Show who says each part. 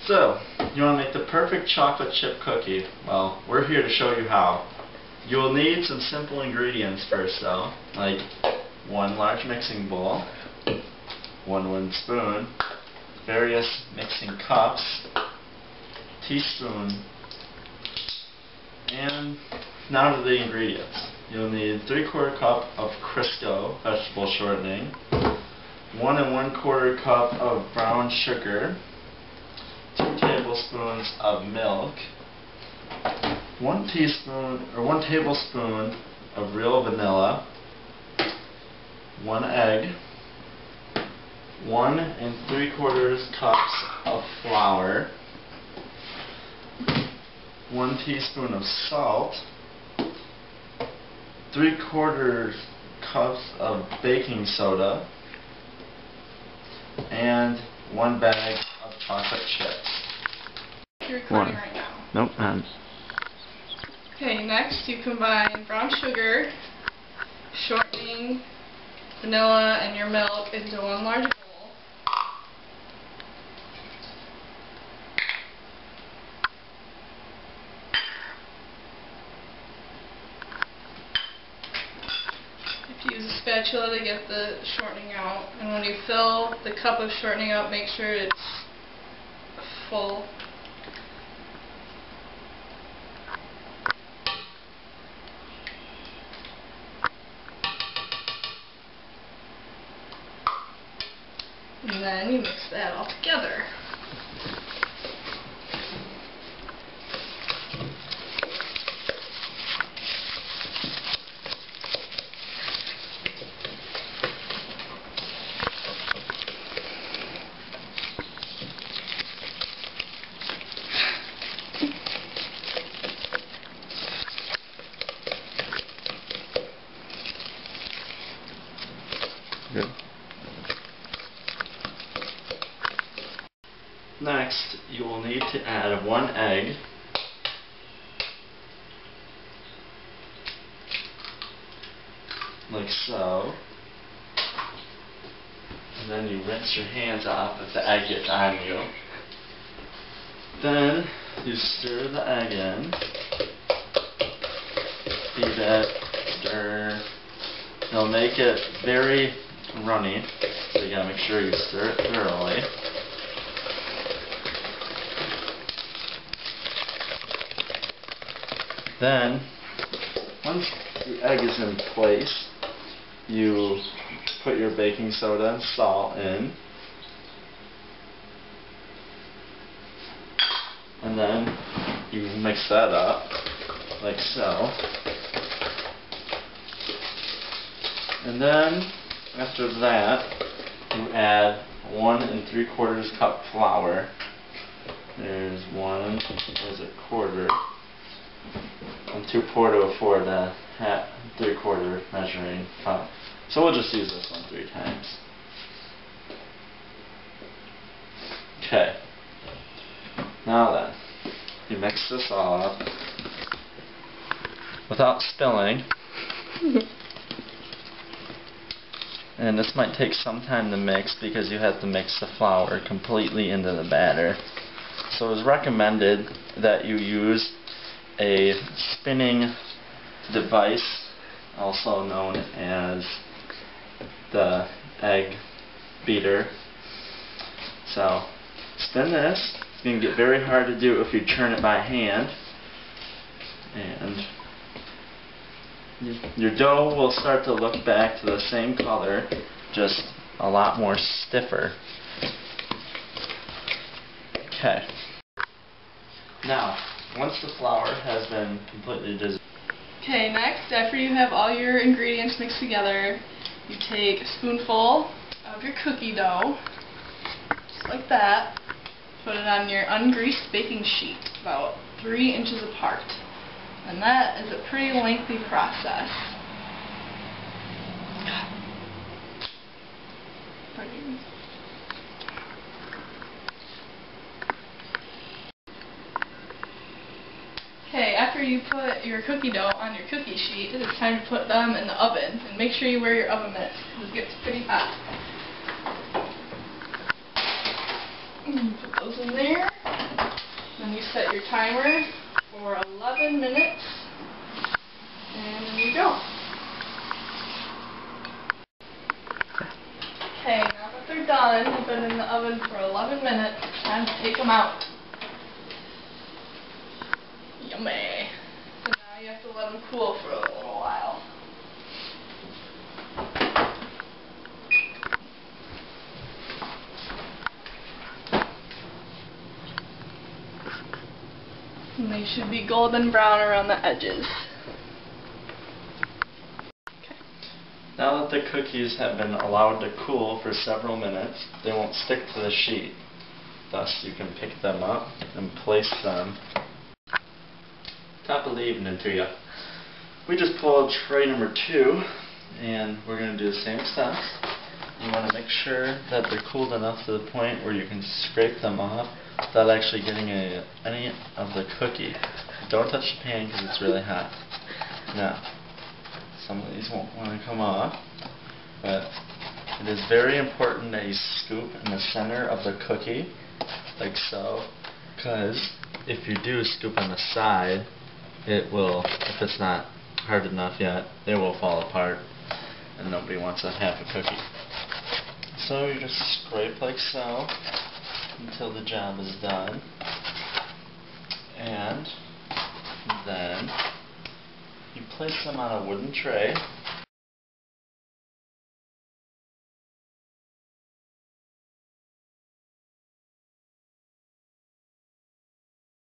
Speaker 1: So, you want to make the perfect chocolate chip cookie? Well, we're here to show you how. You will need some simple ingredients first though, like one large mixing bowl, one wooden spoon, various mixing cups, teaspoon, and now to the ingredients. You'll need 3/4 cup of Crisco vegetable shortening, 1 1/4 cup of brown sugar, 2 tablespoons of milk, 1 tablespoon of real vanilla, 1 egg, 1 3/4 cups of flour, 1 teaspoon of salt, 3/4 cups of baking soda, and 1 bag of chocolate chips.
Speaker 2: You're recording right now.
Speaker 1: Nope, not.
Speaker 2: Okay, next you combine brown sugar, shortening, vanilla, and your milk into one large bowl. Use a spatula to get the shortening out, and when you fill the cup of shortening up, make sure it's full. And then you mix that all together.
Speaker 1: Good. Next, you will need to add 1 egg, like so, and then you rinse your hands off if the egg gets on you. Then you stir the egg in, feed it, stir. It'll make it very runny, so you gotta make sure you stir it thoroughly. Then, once the egg is in place, you put your baking soda and salt in, and then you mix that up like so. And then, after that, you add 1 3/4 cup flour. There's 1, quarter, and 2/4 to a 4 to 3/4 measuring cup. So we'll just use this one 3 times. Okay. Now then, you mix this all up without spilling. And this might take some time to mix because you have to mix the flour completely into the batter. So it's recommended that you use a spinning device, also known as the egg beater. So spin this. It's going to get very hard to do if you turn it by hand. And your dough will start to look back to the same color, just a lot more stiffer. Okay. Now, once the flour has been completely dissolved.
Speaker 2: Okay, next, after you have all your ingredients mixed together, you take a spoonful of your cookie dough, just like that, put it on your ungreased baking sheet, about 3 inches apart. And that is a pretty lengthy process. Okay, after you put your cookie dough on your cookie sheet, it's time to put them in the oven. And make sure you wear your oven mitts, because it gets pretty hot. Put those in there. set your timer for 11 minutes, and there you go. Okay, now that they're done, they've been in the oven for 11 minutes, it's time to take them out. Yummy. So now you have to let them cool for a little while. And they should be golden brown around the edges.
Speaker 1: Now that the cookies have been allowed to cool for several minutes, they won't stick to the sheet. Thus, you can pick them up and place them. Top of the evening to you. We just pulled tray number 2, and we're going to do the same steps. You want to make sure that they're cooled enough to the point where you can scrape them off without actually getting any of the cookie. Don't touch the pan because it's really hot. Now, some of these won't want to come off, but it is very important that you scoop in the center of the cookie, like so, because if you do scoop on the side, it will, if it's not hard enough yet, it will fall apart, and nobody wants to have a cookie. So you just scrape like so until the job is done, and then you place them on a wooden tray